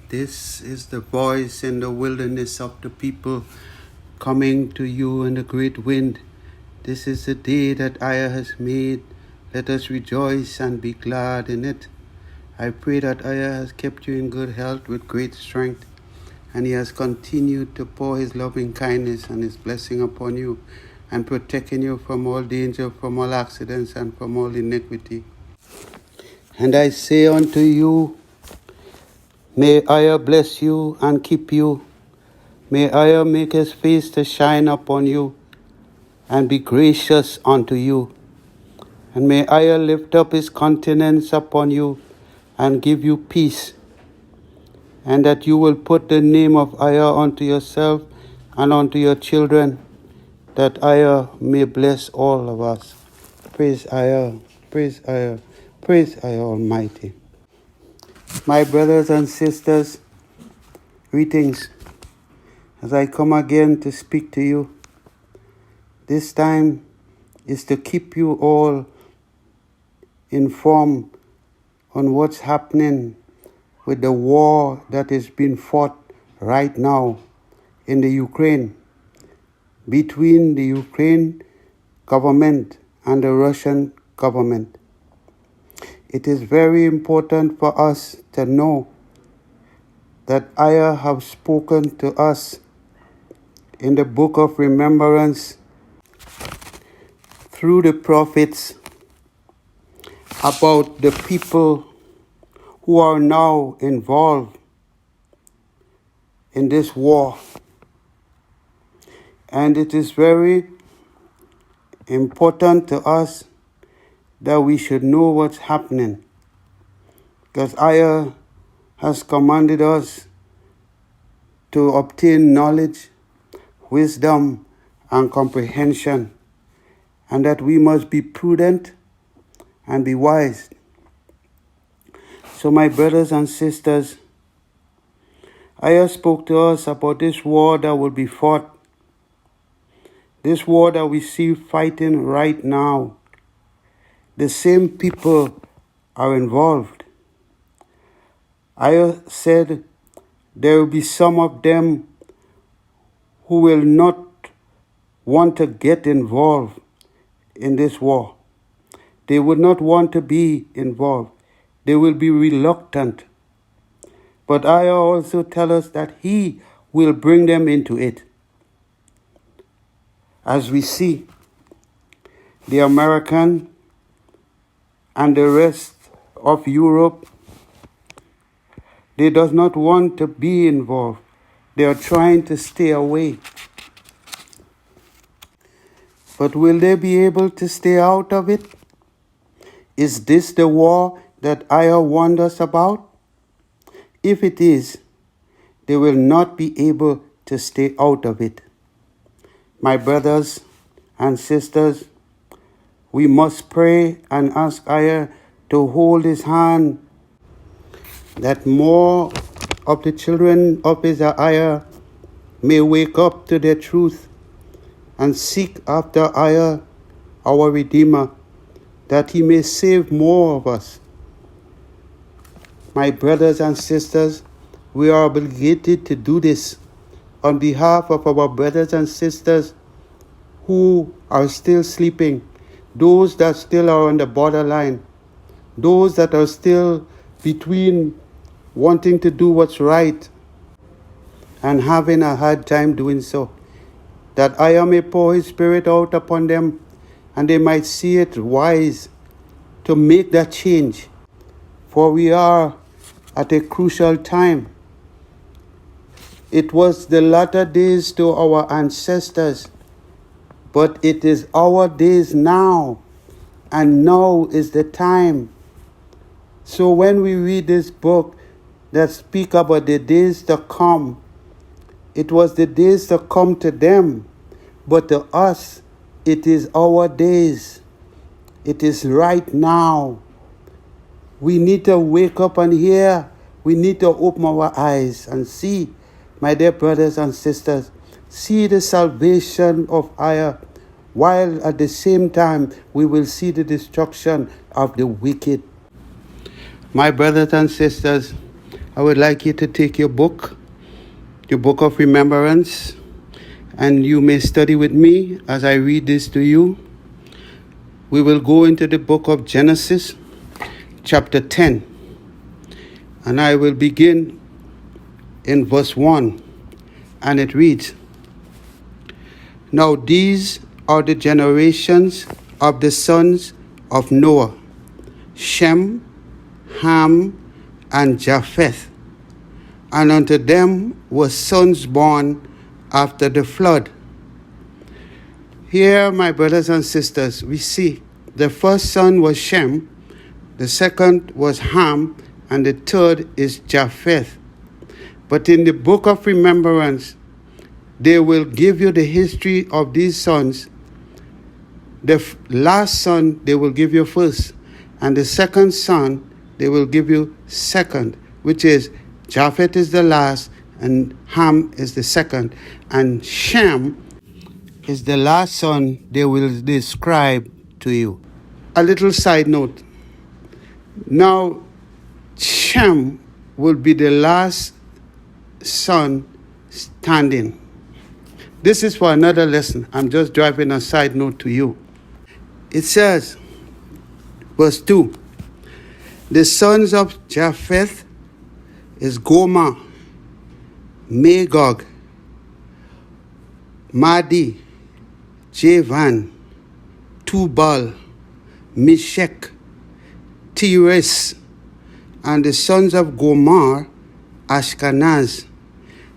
This is the voice in the wilderness of the people coming to you in the great wind. This is the day that Ayah has made. Let us rejoice and be glad in it. I pray that Ayah has kept you in good health with great strength, and He has continued to pour His loving kindness and His blessing upon you, and protecting you from all danger, from all accidents, and from all iniquity. And I say unto you, may Ayah bless you and keep you. May Ayah make His face to shine upon you and be gracious unto you. And may Ayah lift up His countenance upon you and give you peace. And that you will put the name of Ayah unto yourself and unto your children, that Ayah may bless all of us. Praise Ayah, praise Ayah, praise Ayah Almighty. My brothers and sisters, greetings as I come again to speak to you. This time is to keep you all informed on what's happening with the war that is being fought right now in the Ukraine, between the Ukraine government and the Russian government. It is very important for us to know that Ayah have spoken to us in the book of remembrance through the prophets about the people who are now involved in this war. And it is very important to us that we should know what's happening, because Ayah has commanded us to obtain knowledge, wisdom, and comprehension, and that we must be prudent and be wise. So my brothers and sisters, Ayah spoke to us about this war that will be fought, this war that we see fighting right now. The same people are involved. Ayah said there will be some of them who will not want to get involved in this war. They would not want to be involved. They will be reluctant. But Ayah also tells us that He will bring them into it. As we see, the American and the rest of Europe, they does not want to be involved. They are trying to stay away. But will they be able to stay out of it? Is this the war that Ayah warned us about? If it is, they will not be able to stay out of it. My brothers and sisters, we must pray and ask Ayah to hold His hand, that more of the children of EZERIAH may wake up to their truth and seek after Ayah, our Redeemer, that He may save more of us. My brothers and sisters, we are obligated to do this on behalf of our brothers and sisters who are still sleeping, those that still are on the borderline, those that are still between wanting to do what's right and having a hard time doing so, that Ayah may pour His Spirit out upon them and they might see it wise to make that change. For we are at a crucial time. It was the latter days to our ancestors, but it is our days now, and now is the time. So when we read this book that speak about the days to come, it was the days to come to them, but to us, it is our days. It is right now. We need to wake up and hear. We need to open our eyes and see, my dear brothers and sisters, see the salvation of Ayah, while at the same time we will see the destruction of the wicked. My brothers and sisters, I would like you to take your book of remembrance, and you may study with me as I read this to you. We will go into the book of Genesis, chapter 10, and I will begin in verse 1, and it reads, Now these are the generations of the sons of Noah, Shem, Ham, and Japheth. And unto them were sons born after the flood. Here, my brothers and sisters, we see the first son was Shem, the second was Ham, and the third is Japheth. But in the book of remembrance, they will give you the history of these sons. The last son, they will give you first. And the second son, they will give you second, which is Japheth is the last, and Ham is the second. And Shem is the last son they will describe to you. A little side note. Now, Shem will be the last son standing. This is for another lesson. I'm just driving a side note to you. It says, verse 2, the sons of Japheth is Gomer, Magog, Madai, Javan, Tubal, Meshech, Tiras, and the sons of Gomer, Ashkenaz.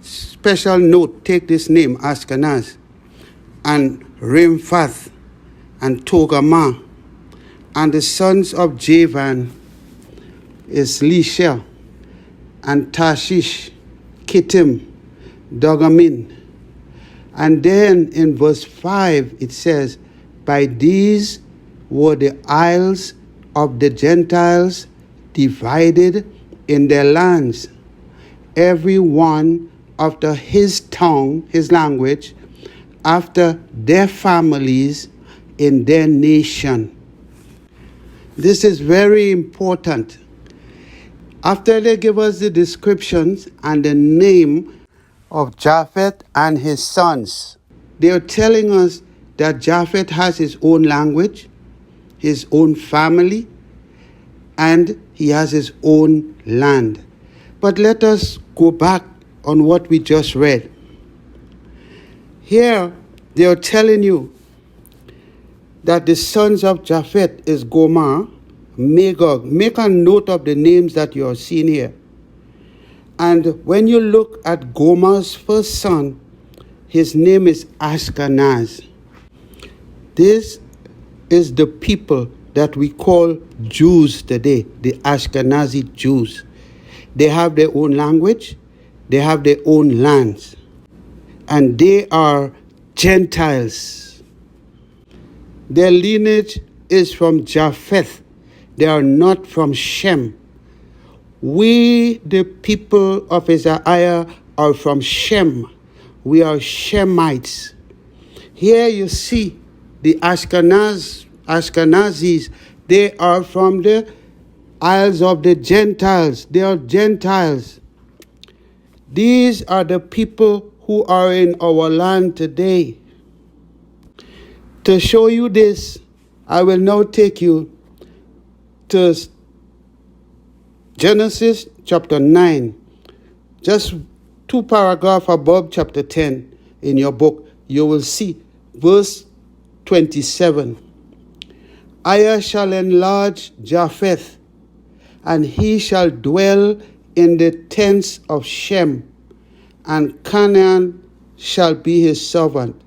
Special note, take this name, Ashkenaz, and Remphath, and Togarmah. And the sons of Javan is Lisha, and Tarshish, Kittim, Dogamin. And then in verse 5 it says, by these were the isles of the Gentiles divided in their lands, every one after his tongue, his language, after their families in their nation. This is very important. After they give us the descriptions and the name of Japheth and his sons, they are telling us that Japheth has his own language, his own family, and he has his own land. But let us go back on what we just read. Here, they are telling you that the sons of Japheth is Gomer, Magog. Make a note of the names that you are seeing here. And when you look at Gomer's first son, his name is Ashkenaz. This is the people that we call Jews today, the Ashkenazi Jews. They have their own language, they have their own lands, and they are Gentiles. Their lineage is from Japheth. They are not from Shem. We, the people of EZERIAH, are from Shem. We are Shemites. Here you see the Ashkenazis. They are from the isles of the Gentiles. They are Gentiles. These are the people who are in our land today. To show you this, I will now take you to Genesis chapter 9, just 2 paragraphs above chapter 10 in your book. You will see verse 27. EZERIAH shall enlarge Japheth, and he shall dwell in the tents of Shem, and Canaan shall be his servant.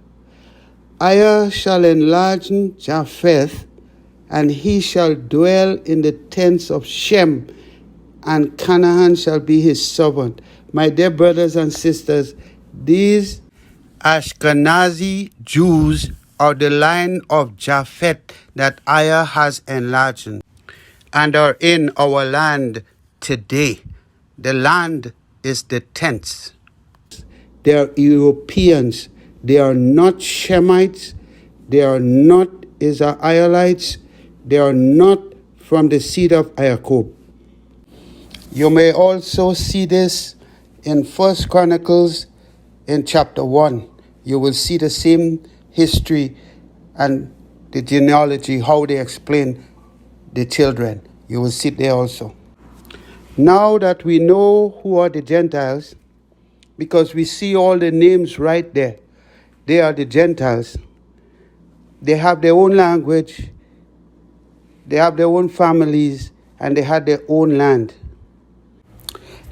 EZERIAH shall enlarge Japheth, and he shall dwell in the tents of Shem, and Canaan shall be his servant. My dear brothers and sisters, these Ashkenazi Jews are the line of Japheth that EZERIAH has enlarged and are in our land today. The land is the tents. They are Europeans. They are not Shemites. They are not Israelites. They are not from the seed of Jacob. You may also see this in First Chronicles in chapter 1. You will see the same history and the genealogy, how they explain the children. You will see there also. Now that we know who are the Gentiles, because we see all the names right there, they are the Gentiles. They have their own language, they have their own families, and they had their own land.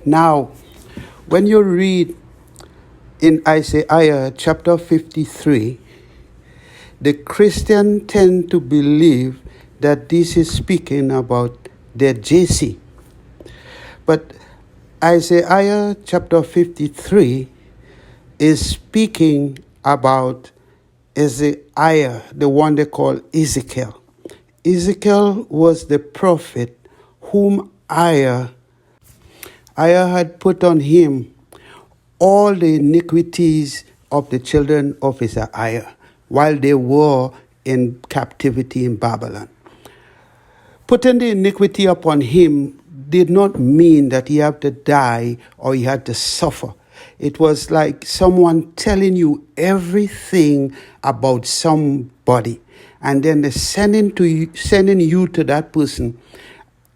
Now, when you read in EZERIAH chapter 53, the Christians tend to believe that this is speaking about their JC. But EZERIAH chapter 53 is speaking about EZERIAH, the one they call Ezekiel. Ezekiel was the prophet whom Aya had put on him all the iniquities of the children of EZERIAH while they were in captivity in Babylon. Putting the iniquity upon him did not mean that he had to die or he had to suffer. It was like someone telling you everything about somebody, and then they're sending you to that person,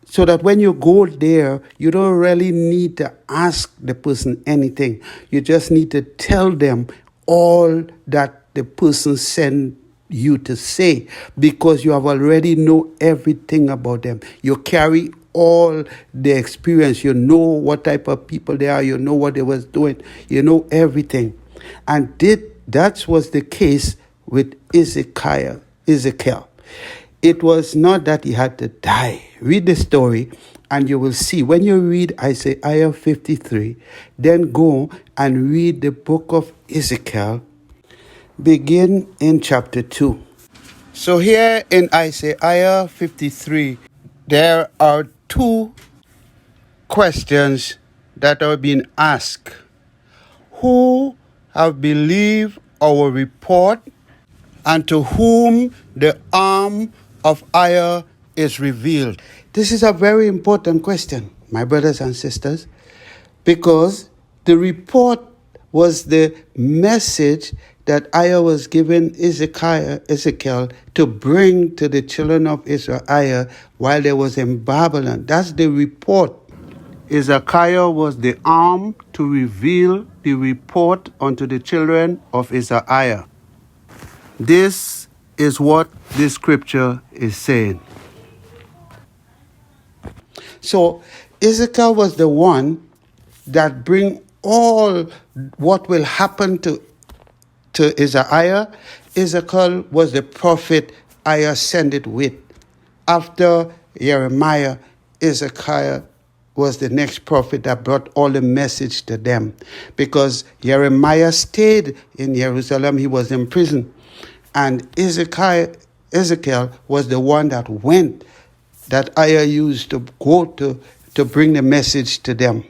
so that when you go there, you don't really need to ask the person anything. You just need to tell them all that the person sent you to say, because you have already know everything about them. You carry all the experience. You know what type of people they are. You know what they was doing. You know everything. And that was the case with Ezekiel. It was not that he had to die. Read the story and you will see. When you read EZERIAH 53, then go and read the book of Ezekiel. Begin in chapter 2. So here in EZERIAH 53, there are two questions that are being asked. Who have believed our report, and to whom the arm of Aya is revealed? This is a very important question, my brothers and sisters, because the report was the message that Aya was given Ezekiel to bring to the children of Israel while they was in Babylon. That's the report. Ezekiel was the arm to reveal the report unto the children of Israel. This is what this scripture is saying. So Ezekiel was the one that bring all what will happen to Israel. Ezekiel was the prophet Aya sent it with. After Jeremiah, Ezekiel was the next prophet that brought all the message to them, because Jeremiah stayed in Jerusalem. He was in prison. And Ezekiel was the one that went, that Aya used to go to bring the message to them.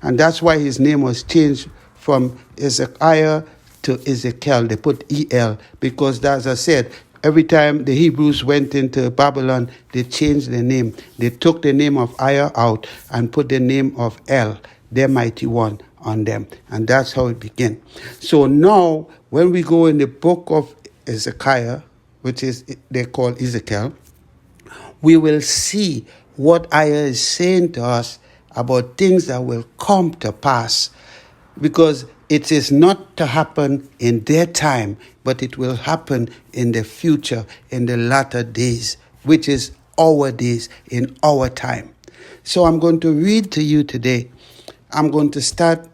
And that's why his name was changed from Ezekiah to Ezekiel. They put E-L, because as I said, every time the Hebrews went into Babylon, they changed the name. They took the name of Aya out and put the name of El, their mighty one, on them. And that's how it began. So now, when we go in the book of Ezekiah, which is they call Ezekiel, we will see what Aya is saying to us about things that will come to pass, because it is not to happen in their time, but it will happen in the future, in the latter days, which is our days, in our time. So I'm going to read to you today. I'm going to start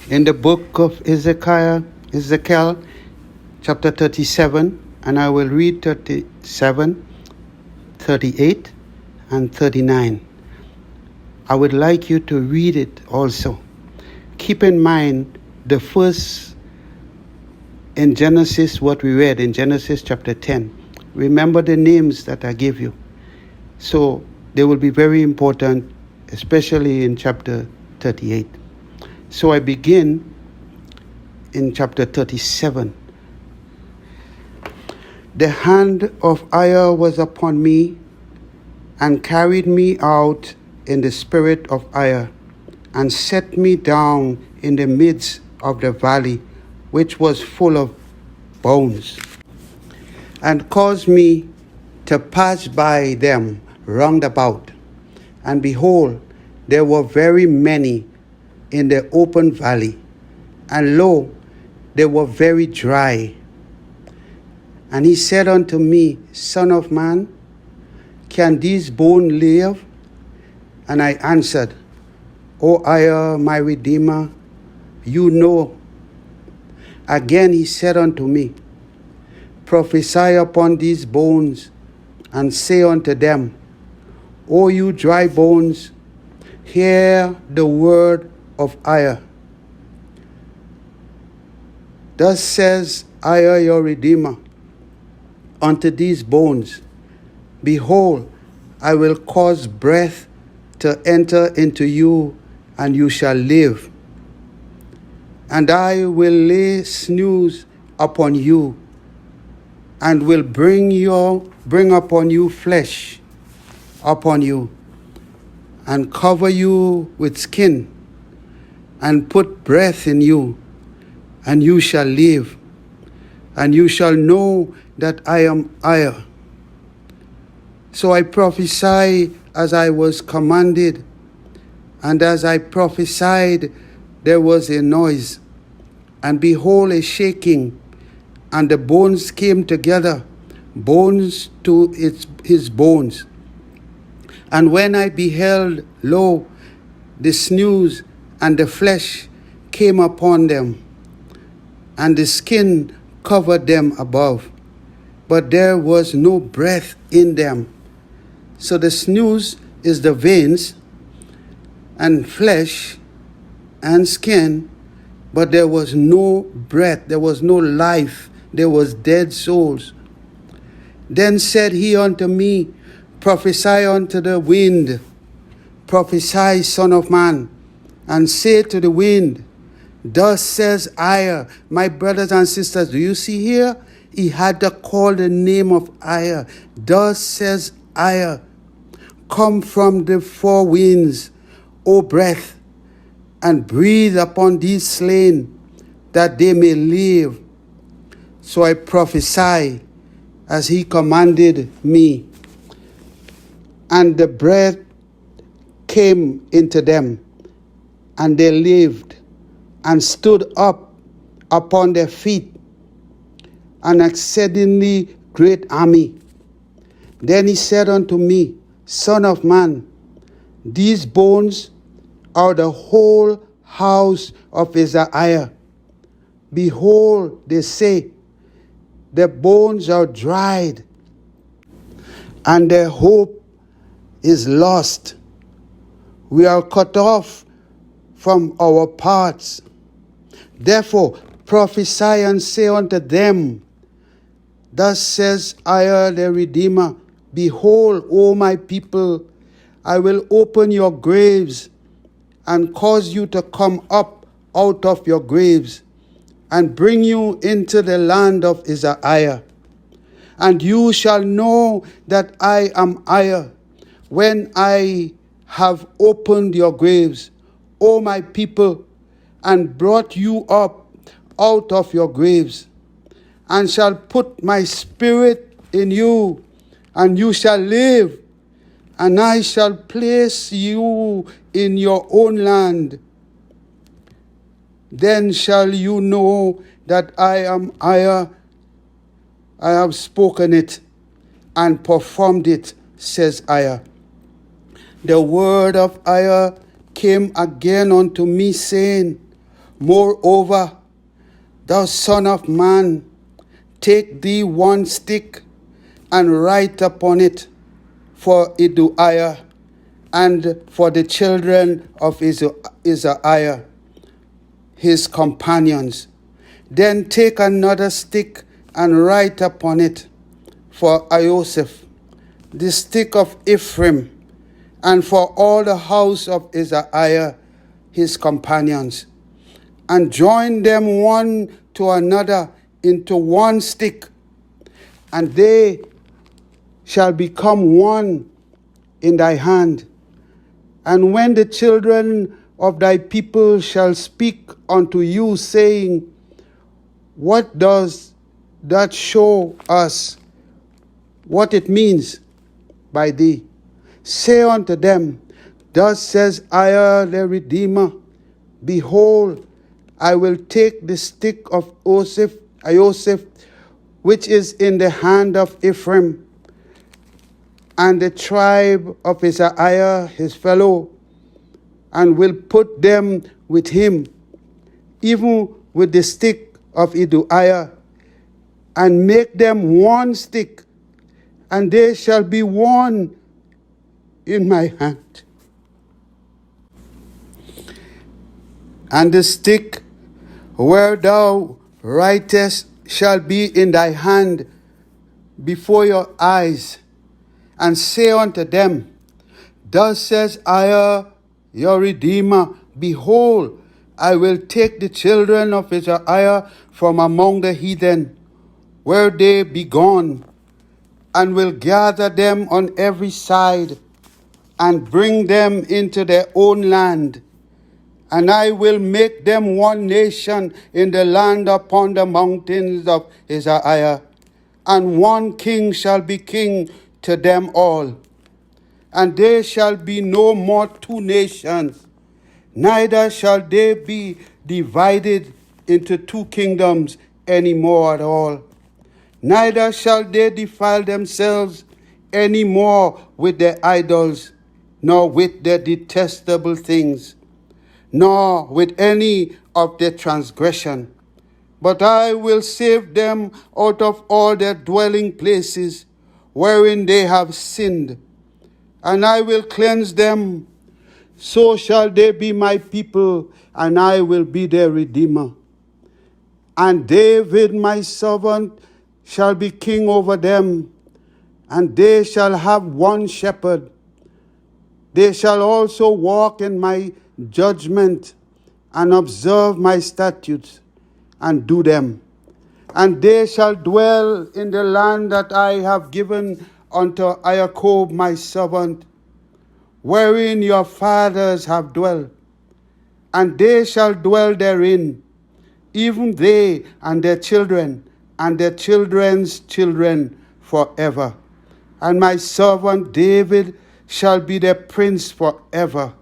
in the book of Ezekiel, chapter 37, and I will read 37, 38, and 39. I would like you to read it also. Keep in mind the first in Genesis, what we read in Genesis chapter 10. Remember the names that I gave you. So they will be very important, especially in chapter 38. So I begin in chapter 37. The hand of Aya was upon me and carried me out in the spirit of ire, and set me down in the midst of the valley, which was full of bones, and caused me to pass by them round about. And behold, there were very many in the open valley, and lo, they were very dry. And he said unto me, Son of man, can these bones live? And I answered, O Ire, my Redeemer, you know. Again he said unto me, Prophesy upon these bones, and say unto them, O you dry bones, hear the word of Ire. Thus says Ire, your Redeemer, unto these bones, Behold, I will cause breath to enter into you, and you shall live. And I will lay sinews upon you, and will bring upon you flesh upon you, and cover you with skin, and put breath in you, and you shall live. And you shall know that I am Ire. So I prophesied as I was commanded, and as I prophesied, there was a noise, and behold, a shaking, and the bones came together, bones to his bones. And when I beheld, lo, the sinews and the flesh came upon them, and the skin covered them above, but there was no breath in them. So the sinews is the veins, and flesh and skin, but there was no breath, there was no life, there was dead souls. Then said he unto me, Prophesy unto the wind, prophesy, Son of man, and say to the wind, Thus says Ire. My brothers and sisters, do you see here? He had to call the name of Ire. Thus says Ire, Come from the four winds, O breath, and breathe upon these slain, that they may live. So I prophesy as he commanded me. And the breath came into them, and they lived, and stood up upon their feet, an exceedingly great army. Then he said unto me, Son of man, these bones are the whole house of EZERIAH. Behold, they say, the bones are dried, and their hope is lost. We are cut off from our parts. Therefore prophesy and say unto them, Thus says Ire the Redeemer, Behold, O my people, I will open your graves, and cause you to come up out of your graves, and bring you into the land of EZERIAH. And you shall know that I am Ire, when I have opened your graves, O my people, and brought you up out of your graves, and shall put my spirit in you, and you shall live, and I shall place you in your own land. Then shall you know that I am Ire. I have spoken it and performed it, says Ire. The word of Ire came again unto me, saying, Moreover, thou son of man, take thee one stick, and write upon it for EZERIAH, and for the children of EZERIAH, his companions. Then take another stick, and write upon it for Ioseph, the stick of Ephraim, and for all the house of EZERIAH, his companions, and join them one to another into one stick, and they shall become one in thy hand. And when the children of thy people shall speak unto you, saying, what does that show us what it means by thee? Say unto them, thus says EZERIAH the Redeemer, behold, I will take the stick of Joseph, which is in the hand of Ephraim, and the tribe of EZERIAH his fellow, and will put them with him, even with the stick of EZERIAH, and make them one stick, and they shall be one in my hand. And the stick where thou writest shall be in thy hand before your eyes, and say unto them, thus says EZERIAH your Redeemer, behold, I will take the children of EZERIAH from among the heathen, where they be gone, and will gather them on every side, and bring them into their own land. And I will make them one nation in the land upon the mountains of EZERIAH, and one king shall be king to them all. And there shall be no more two nations, neither shall they be divided into two kingdoms any more at all. Neither shall they defile themselves any more with their idols, nor with their detestable things, nor with any of their transgression. But I will save them out of all their dwelling places, wherein they have sinned, and I will cleanse them. So shall they be my people, and I will be their Redeemer. And David my servant shall be king over them, and they shall have one shepherd. They shall also walk in my judgment, and observe my statutes, and do them. And they shall dwell in the land that I have given unto Jacob my servant, wherein your fathers have dwelt, and they shall dwell therein, even they and their children, and their children's children forever. And my servant David shall be their prince forever.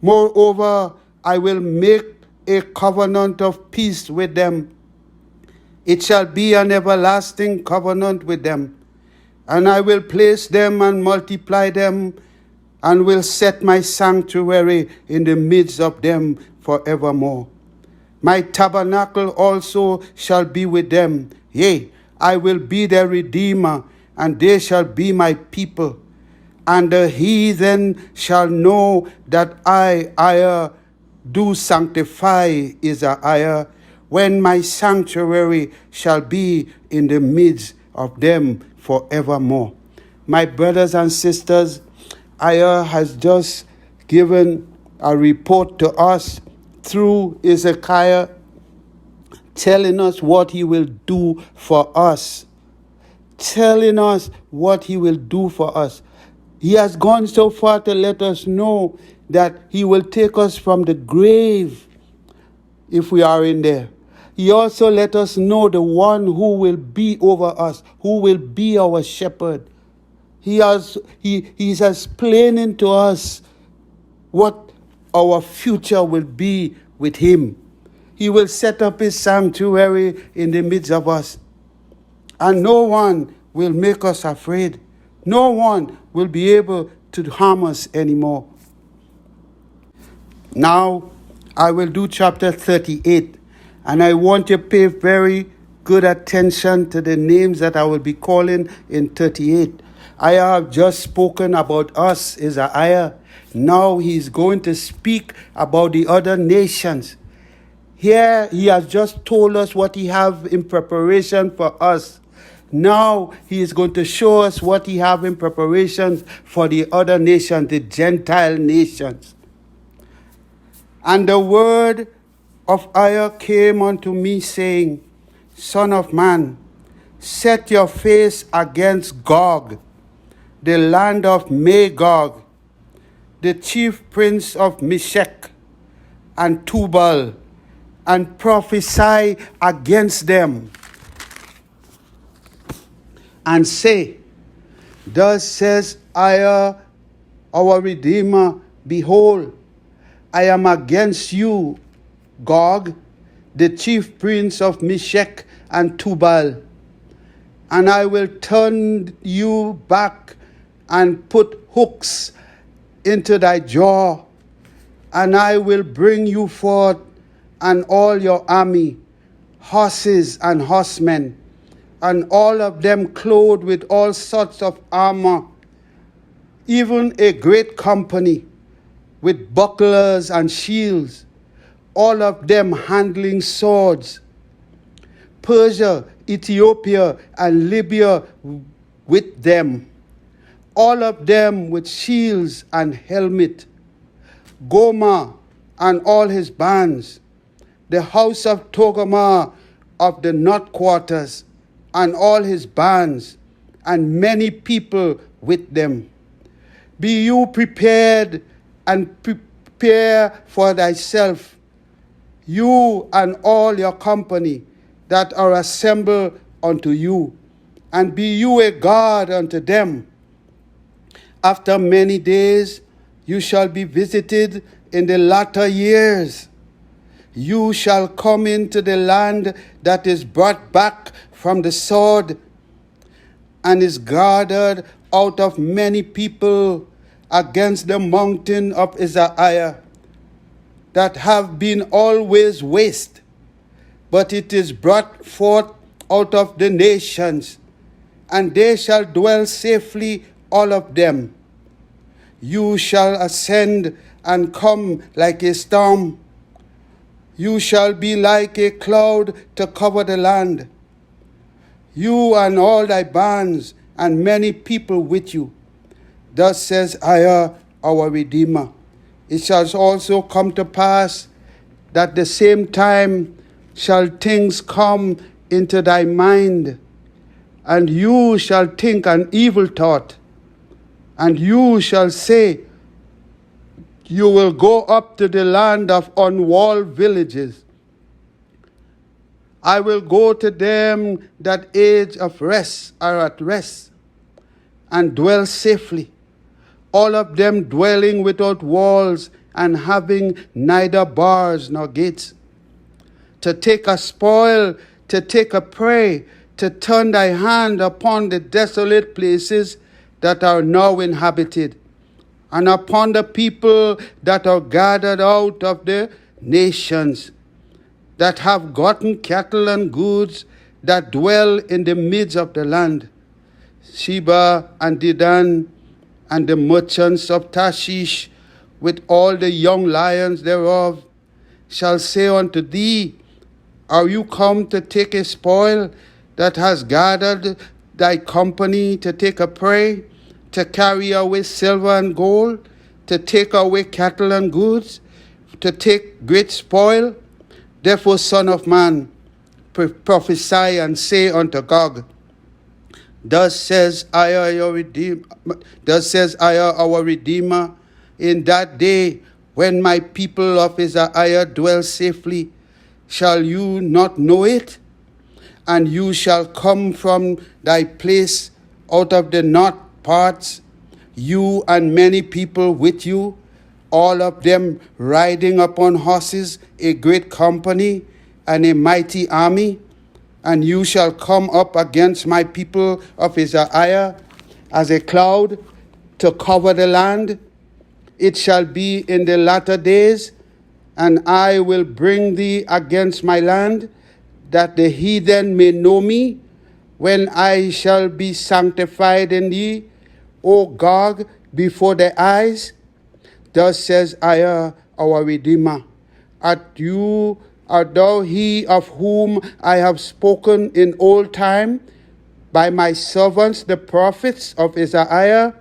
Moreover, I will make a covenant of peace with them. It shall be an everlasting covenant with them. And I will place them and multiply them, and will set my sanctuary in the midst of them forevermore. My tabernacle also shall be with them. Yea, I will be their Redeemer, and they shall be my people. And the heathen shall know that I do sanctify EZERIAH, when my sanctuary shall be in the midst of them forevermore. My brothers and sisters, EZERIAH has just given a report to us through Ezekiah, telling us what he will do for us. Telling us what he will do for us. He has gone so far to let us know that he will take us from the grave if we are in there. He also let us know the one who will be over us, who will be our shepherd. He's explaining to us what our future will be with him. He will set up his sanctuary in the midst of us. And no one will make us afraid. No one will be able to harm us anymore. Now, I will do chapter 38. And I want you to pay very good attention to the names that I will be calling in 38. I have just spoken about us, EZERIAH. Now he's going to speak about the other nations. Here he has just told us what he have in preparation for us. Now he is going to show us what he have in preparation for the other nations, the Gentile nations. And the word of EZERIAH came unto me, saying, Son of man, set your face against Gog, the land of Magog, the chief prince of Meshech and Tubal, and prophesy against them, and say, Thus says EZERIAH, our Redeemer, Behold, I am against you, Gog, the chief prince of Meshech and Tubal, and I will turn you back and put hooks into thy jaw, and I will bring you forth and all your army, horses and horsemen, and all of them clothed with all sorts of armor, even a great company with bucklers and shields, all of them handling swords. Persia, Ethiopia, and Libya with them, all of them with shields and helmet. Gomer and all his bands, the house of Togarmah of the north quarters, and all his bands, and many people with them. Be you prepared, and prepare for thyself, you and all your company that are assembled unto you, and be you a guard unto them. After many days you shall be visited in the latter years. You shall come into the land that is brought back from the sword, and is gathered out of many people against the mountain of EZERIAH, that have been always waste, but it is brought forth out of the nations, and they shall dwell safely, all of them. You shall ascend and come like a storm. You shall be like a cloud to cover the land. You and all thy bands, and many people with you. Thus says EZERIAH, our Redeemer. It shall also come to pass that the same time shall things come into thy mind, and you shall think an evil thought, and you shall say, You will go up to the land of unwalled villages. I will go to them that age of rest are at rest, and dwell safely, all of them dwelling without walls, and having neither bars nor gates. To take a spoil, to take a prey, to turn thy hand upon the desolate places that are now inhabited, and upon the people that are gathered out of the nations, that have gotten cattle and goods, that dwell in the midst of the land. Sheba and Dedan, and the merchants of Tarshish, with all the young lions thereof, shall say unto thee, Are you come to take a spoil, that has gathered thy company, to take a prey, to carry away silver and gold, to take away cattle and goods, to take great spoil? Therefore, Son of man, prophesy and say unto Gog, Thus says EZERIAH, our Redeemer, in that day when my people of EZERIAH dwell safely, shall you not know it? And you shall come from thy place out of the north parts, you and many people with you, all of them riding upon horses, a great company and a mighty army. And you shall come up against my people of EZERIAH as a cloud to cover the land. It shall be in the latter days, and I will bring thee against my land, that the heathen may know me, when I shall be sanctified in thee, O Gog, before their eyes. Thus says EZERIAH, our Redeemer, Art thou he of whom I have spoken in old time by my servants the prophets of EZERIAH,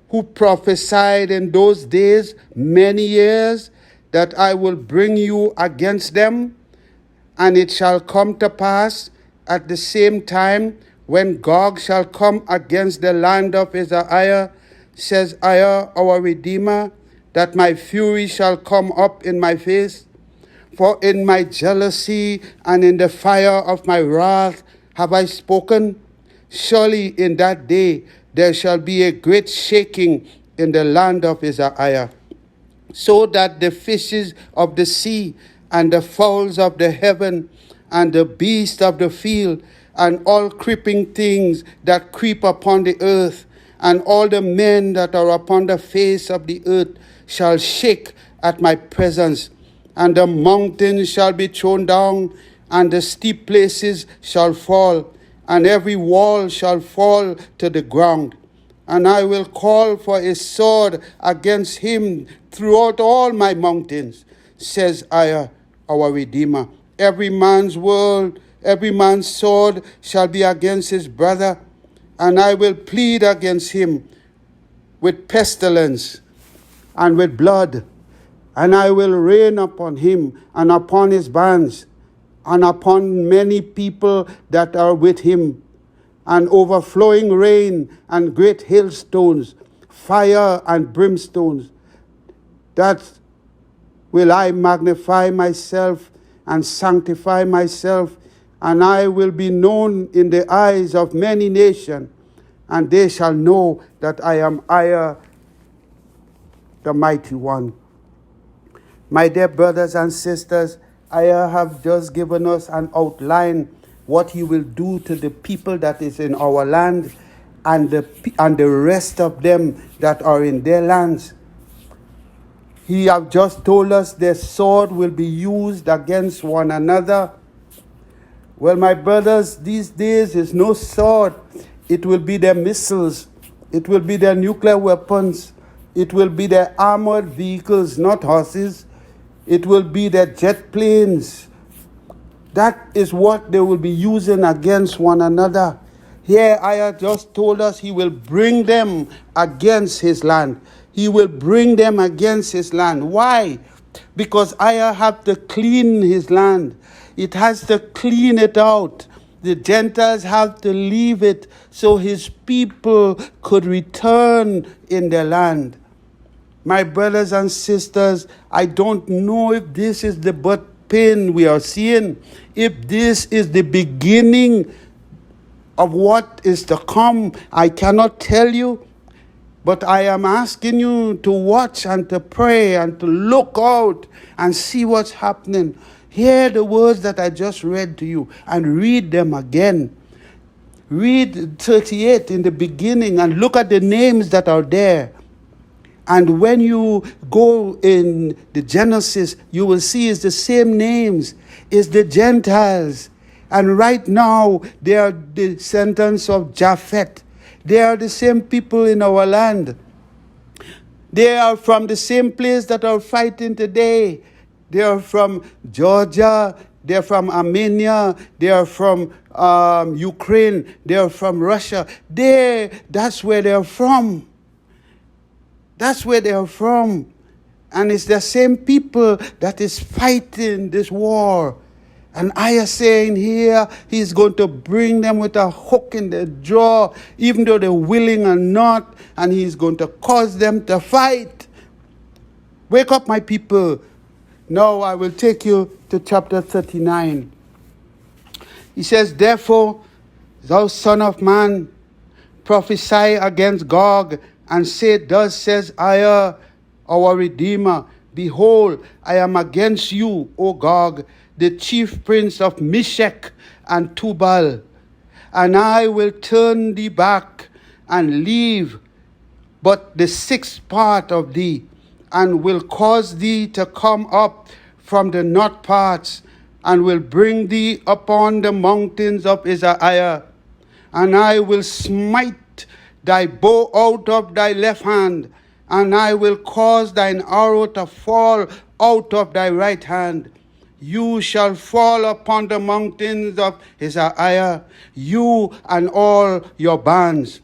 who prophesied in those days many years, that I will bring you against them? And it shall come to pass at the same time, when Gog shall come against the land of EZERIAH, says EZERIAH, our Redeemer, that my fury shall come up in my face? For in my jealousy and in the fire of my wrath have I spoken. Surely in that day there shall be a great shaking in the land of EZERIAH, so that the fishes of the sea and the fowls of the heaven and the beasts of the field and all creeping things that creep upon the earth and all the men that are upon the face of the earth shall shake at my presence. And the mountains shall be thrown down, and the steep places shall fall, and every wall shall fall to the ground. And I will call for a sword against him throughout all my mountains, says EZERIAH, our Redeemer. Every man's sword shall be against his brother, and I will plead against him with pestilence and with blood. And I will rain upon him and upon his bands and upon many people that are with him, and overflowing rain and great hailstones, fire and brimstones. That will I magnify myself and sanctify myself, and I will be known in the eyes of many nations, and they shall know that I am EZERIAH, the mighty one. My dear brothers and sisters, EZERIAH have just given us an outline what he will do to the people that is in our land and the rest of them that are in their lands. He have just told us the sword will be used against one another. Well, my brothers, these days is no sword. It will be their missiles. It will be their nuclear weapons. It will be their armored vehicles, not horses. It will be their jet planes. That is what they will be using against one another. Here, EZERIAH just told us he will bring them against his land. He will bring them against his land. Why? Because EZERIAH have to clean his land. It has to clean it out. The Gentiles have to leave it so his people could return in their land. My brothers and sisters, I don't know if this is the birth pain we are seeing, if this is the beginning of what is to come. I cannot tell you, but I am asking you to watch and to pray and to look out and see what's happening. Hear the words that I just read to you and read them again. Read 38 in the beginning and look at the names that are there. And when you go in the Genesis, you will see it's the same names. It's the Gentiles. And right now, they are descendants of Japheth. They are the same people in our land. They are from the same place that are fighting today. They are from Georgia. They are from Armenia. They are from Ukraine. They are from Russia. That's where they are from. That's where they are from. And it's the same people that is fighting this war. And EZERIAH saying here, he's going to bring them with a hook in the jaw, even though they're willing or not, and he's going to cause them to fight. Wake up, my people. Now I will take you to chapter 39. He says, therefore, thou son of man, prophesy against Gog, and say, thus says EZERIAH, our Redeemer, behold, I am against you, O Gog, the chief prince of Meshech and Tubal, and I will turn thee back and leave but the sixth part of thee, and will cause thee to come up from the north parts, and will bring thee upon the mountains of EZERIAH, and I will smite thy bow out of thy left hand, and I will cause thine arrow to fall out of thy right hand. You shall fall upon the mountains of EZERIAH, you and all your bands,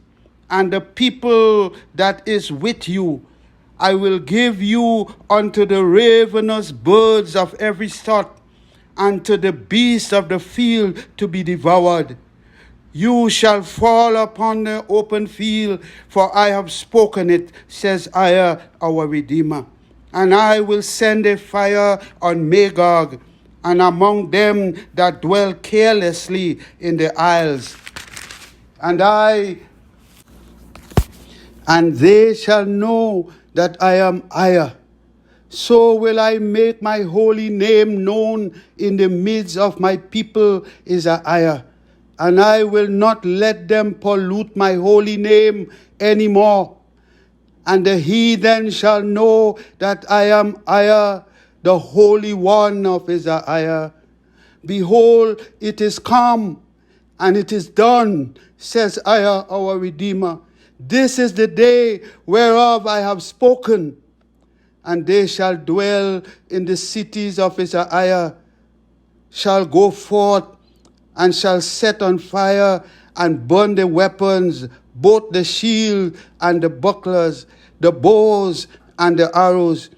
and the people that is with you. I will give you unto the ravenous birds of every sort, and to the beasts of the field to be devoured. You shall fall upon the open field, for I have spoken it, says EZERIAH, our Redeemer. And I will send a fire on Magog, and among them that dwell carelessly in the isles. And they shall know that I am EZERIAH. So will I make my holy name known in the midst of my people, EZERIAH. And I will not let them pollute my holy name anymore. And the heathen shall know that I am EZERIAH, the Holy One of EZERIAH. Behold, it is come, and it is done, says EZERIAH, our Redeemer. This is the day whereof I have spoken. And they shall dwell in the cities of EZERIAH, shall go forth, and shall set on fire and burn the weapons, both the shield and the bucklers, the bows and the arrows,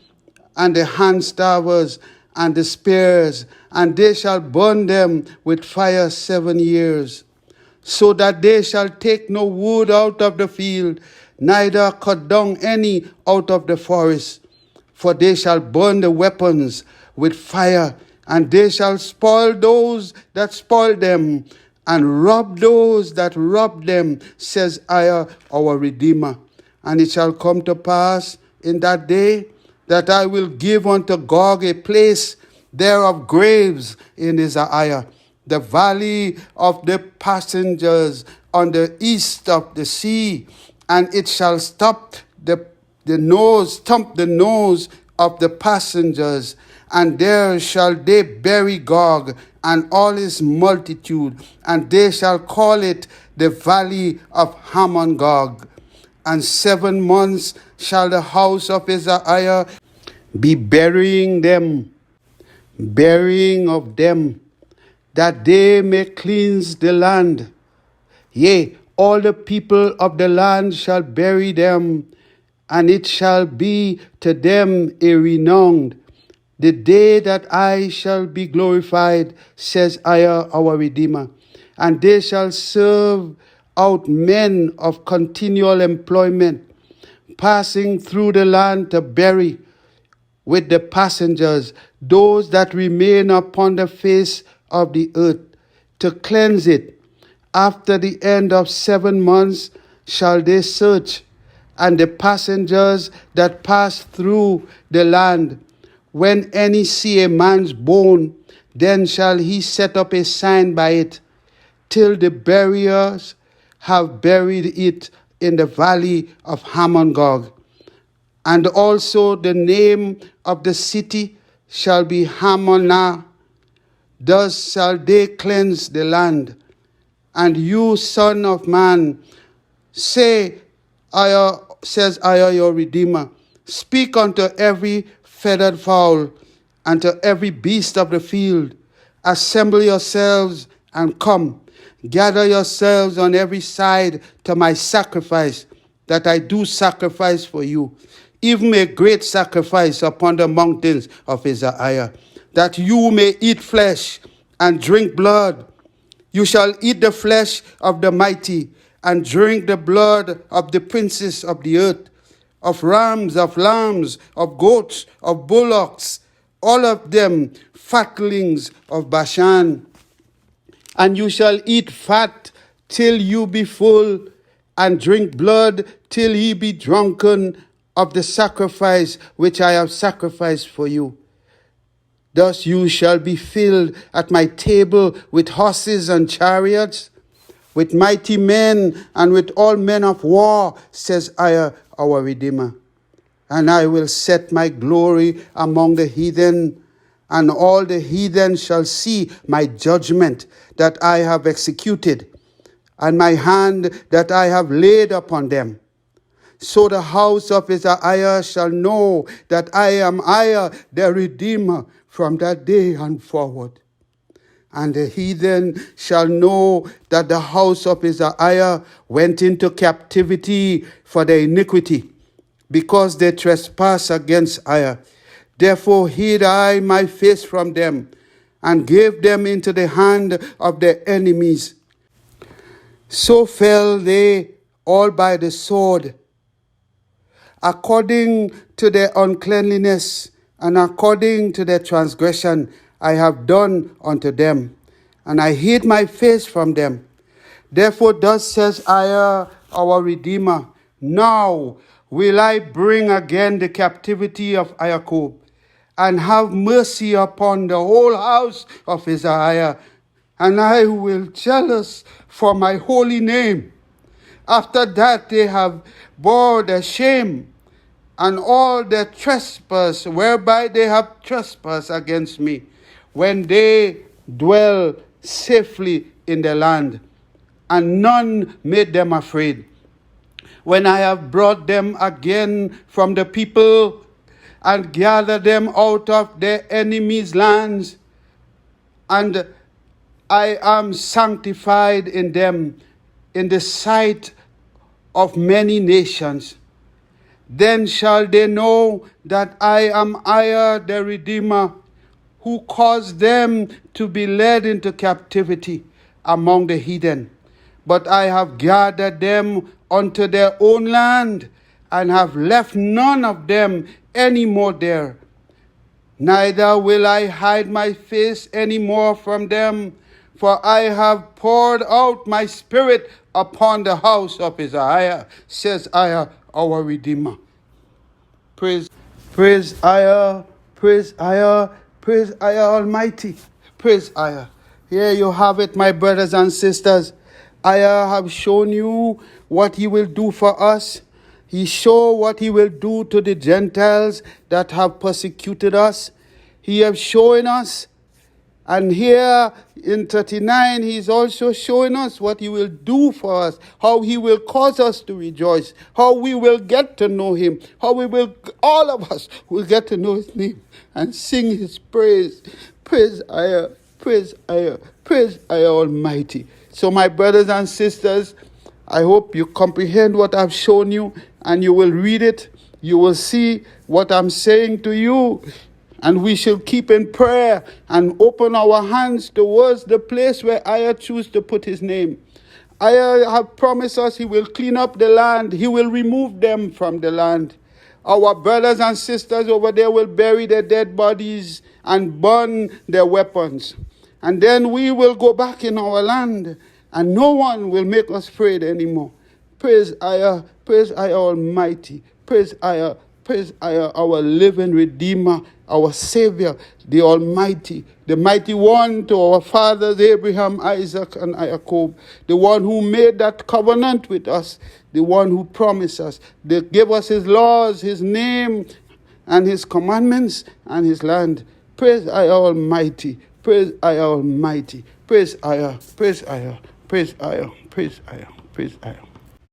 and the handstavers and the spears, and they shall burn them with fire 7 years, so that they shall take no wood out of the field, neither cut down any out of the forest. For they shall burn the weapons with fire, and they shall spoil those that spoil them, and rob those that rob them, says EZERIAH, our Redeemer. And it shall come to pass in that day that I will give unto Gog a place there of graves in EZERIAH, the valley of the passengers on the east of the sea, and it shall stump the nose of the passengers, and there shall they bury Gog and all his multitude, and they shall call it the valley of Magog. And 7 months shall the house of EZERIAH be burying of them, that they may cleanse the land. Yea, all the people of the land shall bury them, and it shall be to them a renown, the day that I shall be glorified, says EZERIAH, our Redeemer. And they shall serve out men of continual employment, passing through the land to bury with the passengers those that remain upon the face of the earth, to cleanse it. After the end of 7 months shall they search, and the passengers that pass through the land. When any see a man's bone, then shall he set up a sign by it, till the buriers have buried it in the valley of Magog. And also the name of the city shall be Hamonah. Thus shall they cleanse the land. And you, son of man, says EZERIAH, your Redeemer, speak unto every feathered fowl, and to every beast of the field, assemble yourselves and come, gather yourselves on every side to my sacrifice, that I do sacrifice for you, even a great sacrifice upon the mountains of EZERIAH, that you may eat flesh and drink blood. You shall eat the flesh of the mighty, and drink the blood of the princes of the earth, of rams, of lambs, of goats, of bullocks, all of them fatlings of Bashan. And you shall eat fat till you be full, and drink blood till ye be drunken of the sacrifice which I have sacrificed for you. Thus you shall be filled at my table with horses and chariots, with mighty men and with all men of war, says EZERIAH, our Redeemer. And I will set my glory among the heathen, and all the heathen shall see my judgment that I have executed, and my hand that I have laid upon them. So the house of EZERIAH shall know that I am EZERIAH, the Redeemer, from that day and forward. And the heathen shall know that the house of EZERIAH went into captivity for their iniquity, because they trespass against EZERIAH. Therefore hid I my face from them, and gave them into the hand of their enemies. So fell they all by the sword, According to their uncleanliness and according to their transgression, I have done unto them, and I hid my face from them. Therefore, thus says EZERIAH, our Redeemer, now will I bring again the captivity of Jacob, and have mercy upon the whole house of EZERIAH, and I will jealous for my holy name. After that they have bore their shame and all their trespass whereby they have trespassed against me, when they dwell safely in the land, and none made them afraid. When I have brought them again from the people and gathered them out of their enemies' lands, and I am sanctified in them in the sight of many nations, then shall they know that I am EZERIAH the Redeemer, who caused them to be led into captivity among the heathen. But I have gathered them unto their own land, and have left none of them any more there. Neither will I hide my face any more from them, for I have poured out my spirit upon the house of EZERIAH, says EZERIAH, our Redeemer. Praise EZERIAH, praise EZERIAH, praise EZERIAH Almighty, praise EZERIAH. Here you have it, my brothers and sisters. EZERIAH have shown you what he will do for us. He showed what he will do to the Gentiles that have persecuted us. He has shown us. And here in 39, he's also showing us what he will do for us, how he will cause us to rejoice, how we will get to know him, how all of us will get to know his name and sing his praise. Praise EZERIAH, praise EZERIAH, praise EZERIAH Almighty. So my brothers and sisters, I hope you comprehend what I've shown you, and you will read it. You will see what I'm saying to you. And we shall keep in prayer and open our hands towards the place where EZERIAH chooses to put his name. EZERIAH have promised us he will clean up the land. He will remove them from the land. Our brothers and sisters over there will bury their dead bodies and burn their weapons. And then we will go back in our land, and no one will make us afraid anymore. Praise EZERIAH, praise EZERIAH Almighty, praise EZERIAH, praise EZERIAH, our living Redeemer, our Savior, the Almighty, the mighty one to our fathers Abraham, Isaac, and Jacob, the one who made that covenant with us, the one who promised us, they gave us his laws, his name, and his commandments, and his land. Praise EZERIAH Almighty, praise EZERIAH Almighty, praise EZERIAH, praise EZERIAH, praise EZERIAH, praise EZERIAH, praise EZERIAH.